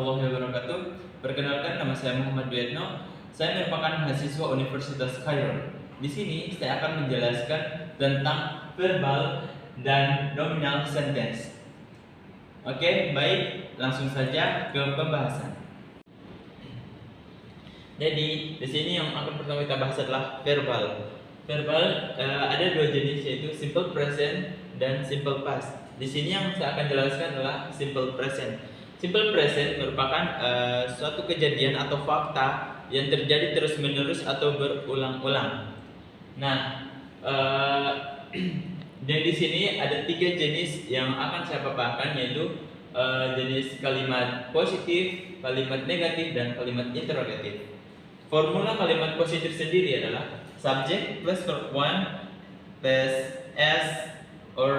warahmatullahi wabarakatuh. Perkenalkan, nama saya Muhammad Duyatno. Saya merupakan mahasiswa Universitas Cairo. Di sini saya akan menjelaskan tentang verbal dan nominal sentence. Oke, baik, langsung saja ke pembahasan. Jadi, di sini yang akan pertama kita bahas adalah verbal. Verbal ada dua jenis, yaitu simple present dan simple past. Di sini yang saya akan jelaskan adalah simple present. Simple present merupakan suatu kejadian atau fakta yang terjadi terus-menerus atau berulang-ulang. Nah, dan di sini ada tiga jenis yang akan saya paparkan, yaitu jenis kalimat positif, kalimat negatif, dan kalimat interrogatif. Formula kalimat positif sendiri adalah subject plus verb 1 plus s or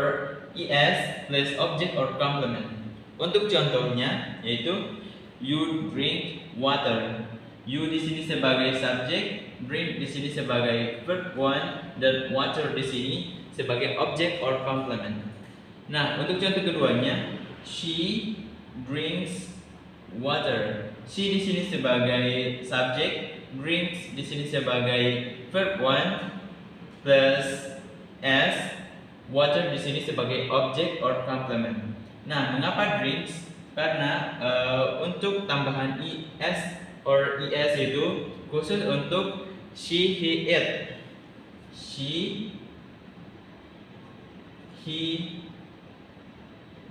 es plus object or complement. Untuk contohnya yaitu you drink water. You di sini sebagai subjek, drink di sini sebagai verb 1 dan water di sini sebagai object or complement. Nah, untuk contoh keduanya, she drinks water. She di sini sebagai subjek, drinks di sini sebagai verb 1 plus s, water di sini sebagai object or complement. Nah, mengapa drinks? Karena untuk tambahan es or es itu khusus untuk she, he, it. She, he,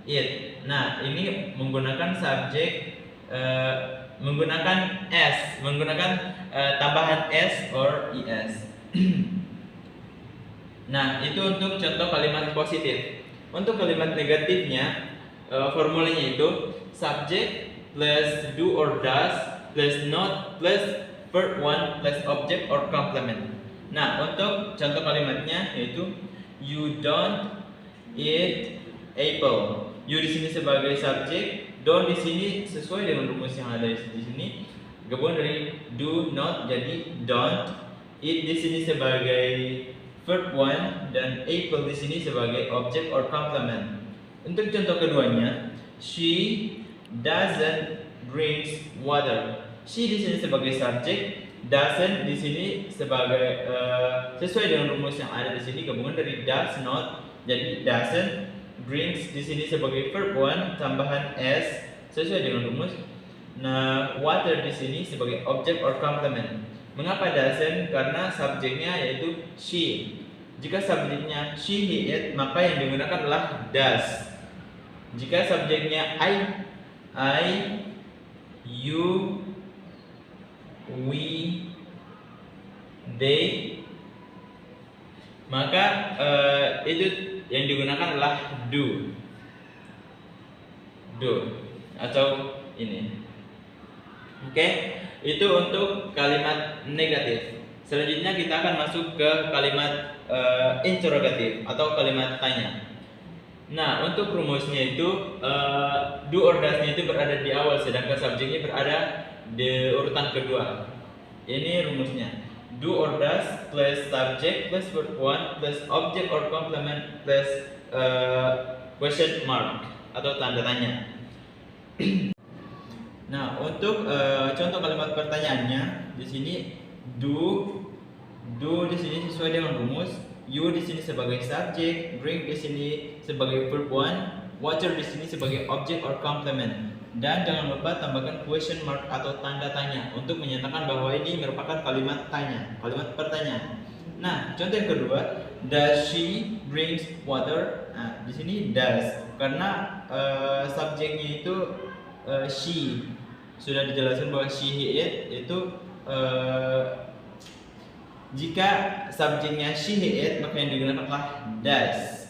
it. Nah, ini menggunakan subjek, menggunakan s, menggunakan tambahan s or es. Nah, itu untuk contoh kalimat positif. Untuk kalimat negatifnya, formulanya itu subject plus do or does plus not plus verb 1 plus object or complement. Nah, untuk contoh kalimatnya yaitu you don't eat apple. You di sini sebagai subjek, don't di sini sesuai dengan rumus yang ada di sini gabungan dari do not jadi don't. Eat di sini sebagai verb 1 dan apple di sini sebagai object or complement. Untuk contoh keduanya, she doesn't drink water. She di sini sebagai subjek, doesn't di sini sebagai sesuai dengan rumus yang ada di sini gabungan dari does not jadi doesn't. Drinks di sini sebagai verb 1 tambahan s sesuai dengan rumus. Nah, water di sini sebagai object or complement. Mengapa doesn't? Karena subjeknya yaitu she. Jika subjeknya she, he, it, maka yang digunakan adalah does. Jika subjeknya I, you, we, they, maka itu yang digunakan adalah do atau ini. Oke, itu untuk kalimat negatif. Selanjutnya kita akan masuk ke kalimat interrogatif atau kalimat tanya. Nah, untuk rumusnya itu do or does-nya itu berada di awal, sedangkan subjeknya berada di urutan kedua. Ini rumusnya. Do or does plus subject plus verb 1 plus object or complement plus question mark atau tanda tanya. Nah, untuk contoh kalimat pertanyaannya di sini do di sini sesuai dengan rumus. You di sini sebagai subjek, drink di sini sebagai verb 1, water di sini sebagai object or complement. Dan jangan lupa tambahkan question mark atau tanda tanya untuk menyatakan bahwa ini merupakan kalimat tanya, kalimat pertanyaan. Nah, contoh yang kedua, does she drink water? Nah, di sini does karena subjeknya itu she. Sudah dijelaskan bahwa she, he, it itu jika subjeknya she, he, it maka yang digunakan adalah does.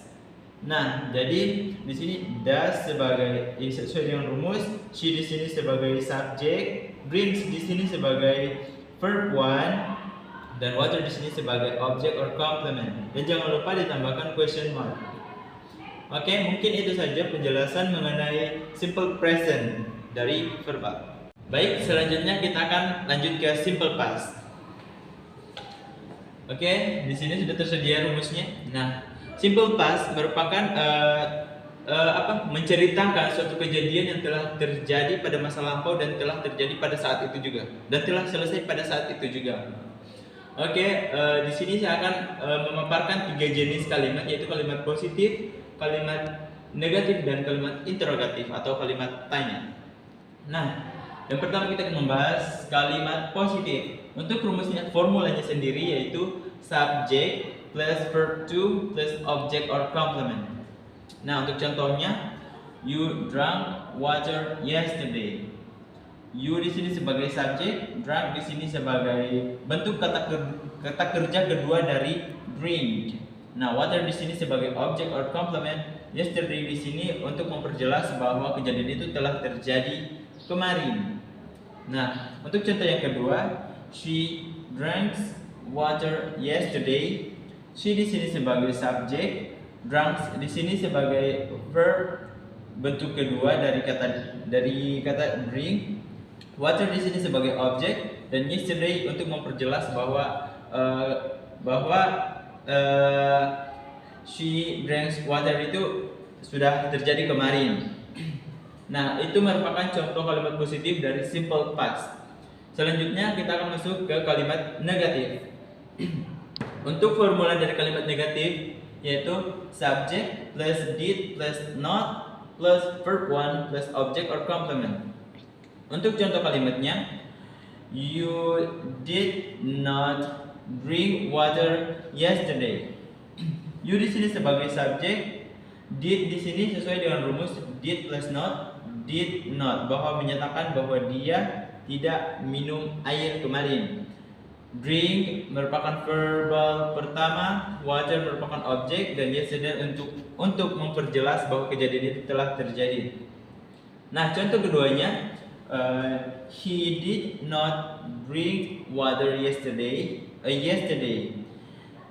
Nah, jadi di sini does sebagai sesuai dengan rumus, she di sini sebagai subjek, drinks di sini sebagai verb 1 dan water di sini sebagai object or complement. Dan jangan lupa ditambahkan question mark. Oke, mungkin itu saja penjelasan mengenai simple present dari verbal. Baik, selanjutnya kita akan lanjut ke simple past. Oke, di sini sudah tersedia rumusnya. Nah, simple past merupakan menceritakan suatu kejadian yang telah terjadi pada masa lampau dan telah terjadi pada saat itu juga dan telah selesai pada saat itu juga. Oke, di sini saya akan memaparkan 3 jenis kalimat, yaitu kalimat positif, kalimat negatif, dan kalimat interrogatif atau kalimat tanya. Nah, yang pertama kita akan membahas kalimat positif. Untuk rumusnya, formulanya sendiri yaitu subject plus verb to plus object or complement. Nah, untuk contohnya, you drank water yesterday. You di sini sebagai subjek, drunk di sini sebagai bentuk kata kerja kedua dari drink. Nah, water di sini sebagai objek or complement. Yesterday di sini untuk memperjelas bahwa kejadian itu telah terjadi kemarin. Nah, untuk contoh yang kedua, she drank water yesterday. She di sini sebagai subjek, drank di sini sebagai verb bentuk kedua dari kata drink. Water di sini sebagai objek dan yesterday untuk memperjelas bahwa she drank water itu sudah terjadi kemarin. Nah, itu merupakan contoh kalimat positif dari simple past. Selanjutnya kita akan masuk ke kalimat negatif. Untuk formula dari kalimat negatif yaitu subject plus did plus not plus verb 1 plus object or complement. Untuk contoh kalimatnya, you did not drink water yesterday. You di sini sebagai subjek, did di sini sesuai dengan rumus did plus not, did not, bahwa menyatakan bahwa dia tidak minum air kemarin. Drink merupakan verbal pertama, water merupakan objek, dan yesterday untuk memperjelas bahwa kejadian itu telah terjadi. Nah, contoh keduanya, he did not drink water yesterday.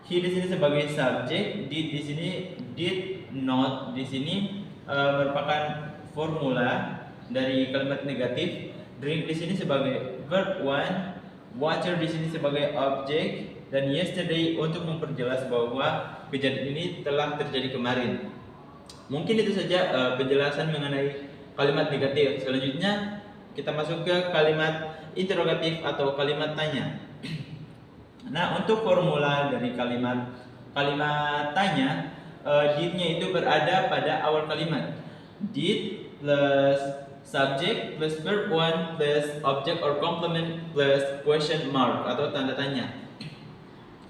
He di sini sebagai subjek, did di sini, did not di sini merupakan formula dari kalimat negatif. Drink di sini sebagai verb 1, water di sini sebagai objek, dan yesterday untuk memperjelas bahwa kejadian ini telah terjadi kemarin. Mungkin itu saja penjelasan mengenai kalimat negatif. Selanjutnya kita masuk ke kalimat interrogatif atau kalimat tanya. Nah, untuk formula dari kalimat tanya, did-nya itu berada pada awal kalimat. Did plus subject plus verb 1 plus object or complement plus question mark atau tanda tanya.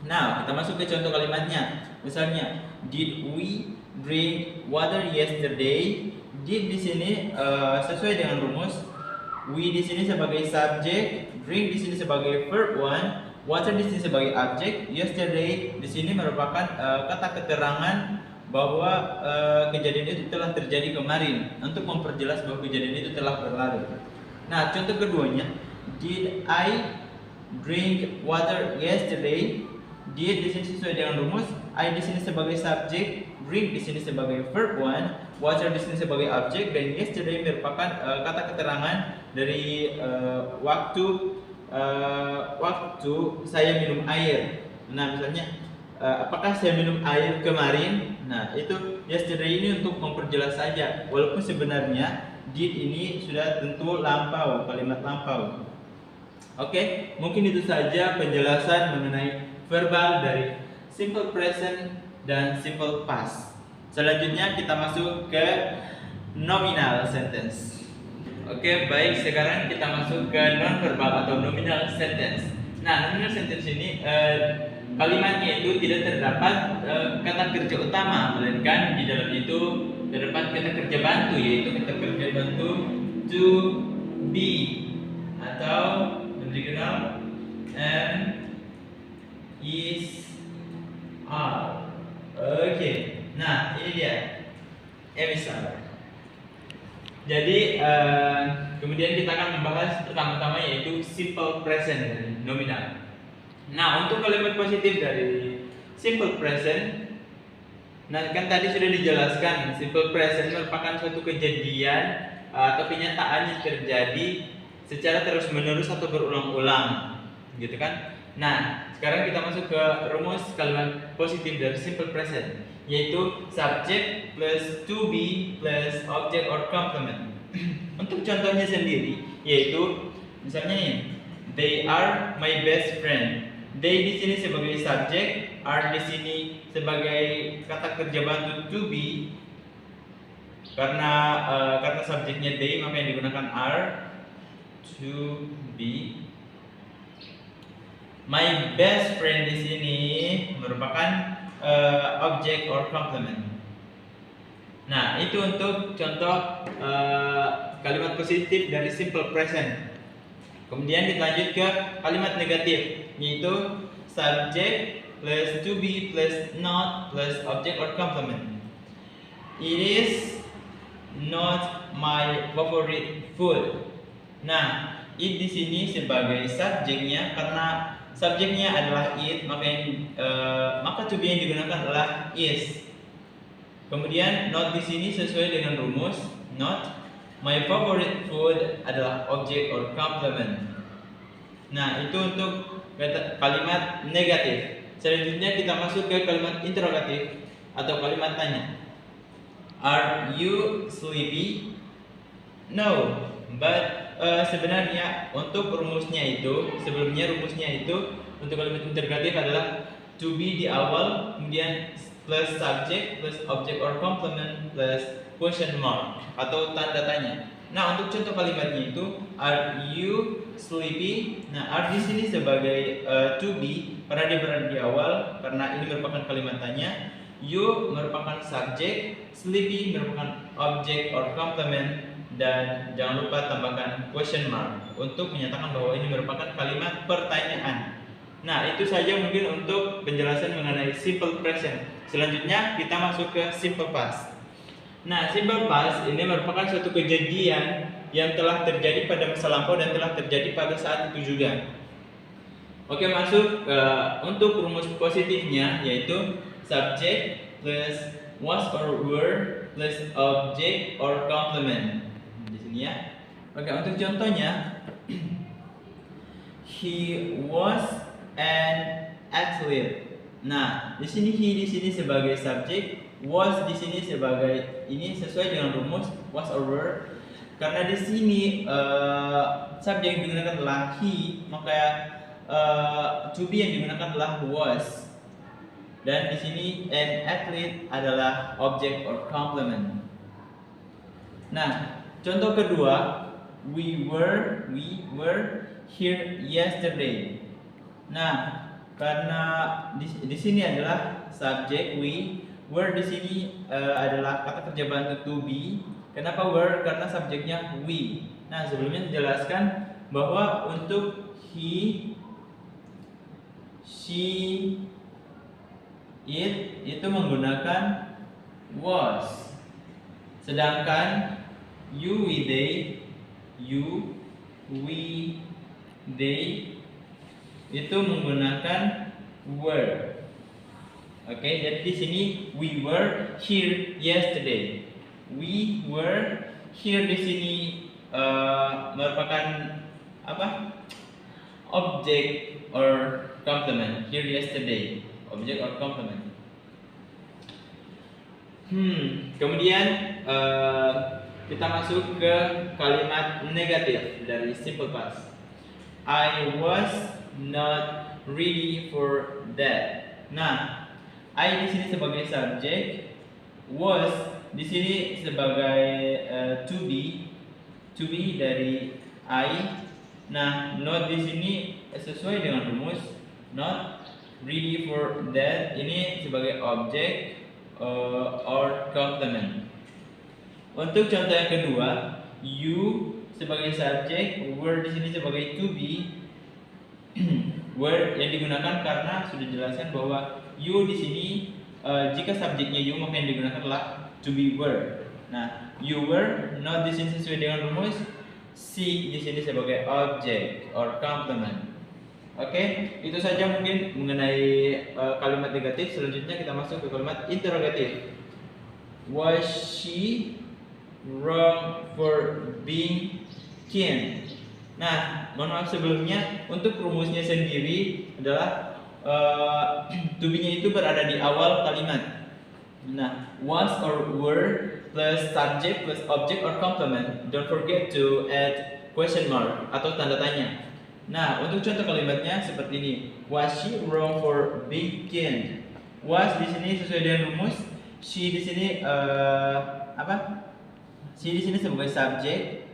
Nah, kita masuk ke contoh kalimatnya. Misalnya, did we drink water yesterday? Did di sini sesuai dengan rumus. We di sini sebagai subjek, drink di sini sebagai verb 1, water di sini sebagai objek, yesterday di sini merupakan kata keterangan bahwa kejadian itu telah terjadi kemarin untuk memperjelas bahwa kejadian itu telah berlalu. Nah, contoh keduanya, did I drink water yesterday? Did di sini sesuai dengan rumus. I di sini sebagai subjek, drink di sini sebagai verb 1, water di sini sebagai objek, dan yesterday merupakan kata keterangan dari waktu saya minum air. Nah, misalnya apakah saya minum air kemarin? Nah, itu yesterday ini untuk memperjelas saja, walaupun sebenarnya did ini sudah tentu lampau, kalimat lampau. Oke, mungkin itu saja penjelasan mengenai verbal dari simple present dan simple past. Selanjutnya kita masuk ke nominal sentence. Oke, baik, sekarang kita masuk ke non-verbal atau nominal sentence. Nah, nominal sentence ini kalimatnya itu tidak terdapat kata kerja utama, melainkan di dalam itu terdapat kata kerja bantu, yaitu kata kerja bantu to be atau lebih dikenal am, is, are. Oke, nah ini dia am. Jadi kemudian kita akan membahas pertama-tama yaitu simple present dari nominal. Nah, untuk kalimat positif dari simple present, nah kan tadi sudah dijelaskan, simple present merupakan suatu kejadian atau kenyataan yang terjadi secara terus-menerus atau berulang-ulang, gitu kan? Nah, sekarang kita masuk ke rumus kalimat positif dari simple present, yaitu subject plus to be plus object or complement. Untuk contohnya sendiri, yaitu misalnya nih, they are my best friend. They di sini sebagai subjek, are di sini sebagai kata kerja bantu to be. Karena subjeknya they, maka yang digunakan are, to be. My best friend di sini merupakan object or complement. Nah, itu untuk contoh kalimat positif dari simple present. Kemudian kita lanjut ke kalimat negatif, yaitu subject plus to be plus not plus object or complement. It is not my favorite food. Nah, it di sini sebagai subjeknya, karena subjeknya adalah it, maka to be yang digunakan adalah is. Kemudian not di sini sesuai dengan rumus, not my favorite food adalah object or complement. Nah, itu untuk kalimat negatif. Selanjutnya kita masuk ke kalimat interrogatif atau kalimat tanya. Are you sleepy? No, but sebenarnya untuk rumusnya itu, sebelumnya rumusnya itu untuk kalimat interrogatif adalah to be di awal, kemudian plus subject plus object or complement plus question mark atau tanda tanya. Nah, untuk contoh kalimatnya itu are you sleepy? Nah, are di sini sebagai to be karena dia berada di awal, karena ini merupakan kalimat tanya. You merupakan subjek, sleepy merupakan object or complement, dan jangan lupa tambahkan question mark untuk menyatakan bahwa ini merupakan kalimat pertanyaan. Nah, itu saja mungkin untuk penjelasan mengenai simple present. Selanjutnya kita masuk ke simple past. Nah, simple past ini merupakan suatu kejadian yang telah terjadi pada masa lampau dan telah terjadi pada saat itu juga. Oke, masuk untuk rumus positifnya, yaitu subject plus was or were plus object or complement. Di sini ya. Oke, untuk contohnya, he was an athlete. Nah, di sini he di sini sebagai subjek, was di sini sebagai ini sesuai dengan rumus was or were. Karena di sini subjek yang digunakan adalah he, maka to be yang digunakan adalah was. Dan di sini an athlete adalah object or complement. Nah, contoh kedua, we were here yesterday. Nah, karena di sini adalah subjek we, were di sini adalah kata kerja bantu to be. Kenapa were? Karena subjeknya we. Nah, sebelumnya dijelaskan bahwa untuk he, she, it itu menggunakan was. Sedangkan you, we, they itu menggunakan were. Oke, jadi di sini we were here yesterday. We were here di sini merupakan apa? Object or complement. Here yesterday, object or complement. Kemudian kita masuk ke kalimat negatif dari simple past. I was not ready for that. Nah, I di sini sebagai subjek, was di sini sebagai to be dari I. Nah, not di sini sesuai dengan rumus not ready for that, ini sebagai objek or complement. Untuk contoh yang kedua, you sebagai subjek, were di sini sebagai to be. Were yang digunakan karena sudah dijelaskan bahwa you di sini jika subjeknya you, maka yang digunakan adalah to be were. Nah, you were, not di sini sesuai dengan rumus, she di sini sebagai object or complement. Oke, itu saja mungkin mengenai kalimat negatif. Selanjutnya kita masuk ke kalimat interrogatif. Was she wrong for being keen? Nah, mohon maaf sebelumnya, untuk rumusnya sendiri adalah to be-nya itu berada di awal kalimat. Nah, was or were plus subject plus object or complement. Don't forget to add question mark atau tanda tanya. Nah, untuk contoh kalimatnya seperti ini. Was she wrong for being kind? Was di sini sesuai dengan rumus. She di sini apa? She di sini sebagai subjek.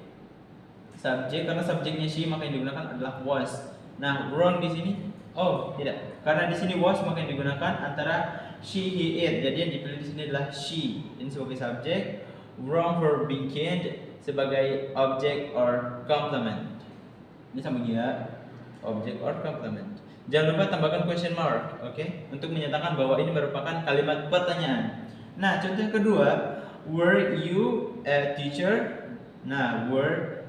Subjek karena subjeknya she maka yang digunakan adalah was. Nah, wrong di sini oh, tidak. Karena di sini was maka yang digunakan antara she, he, it. Jadi yang dipilih di sini adalah she. Ini sebagai subjek. Wrong for being kind sebagai object or complement. Ini sama ya, object or complement. Jangan lupa tambahkan question mark, oke? Untuk menyatakan bahwa ini merupakan kalimat pertanyaan. Nah, contoh yang kedua, were you a teacher? Nah, were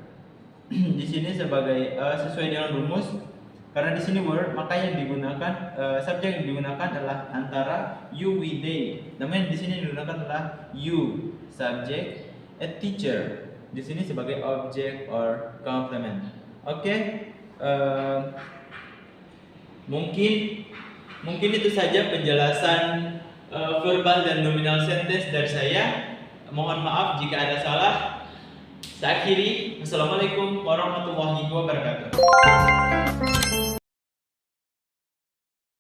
di sini sebagai sesuai dengan rumus. Karena di sini were, maka yang digunakan subjek yang digunakan adalah antara you, we, they. Namun di sini digunakan adalah you, subject, a teacher. Di sini sebagai object or complement. Oke, mungkin itu saja penjelasan verbal dan nominal sentence dari saya. Mohon maaf jika ada salah. Saya akhiri. Wassalamualaikum warahmatullahi wabarakatuh.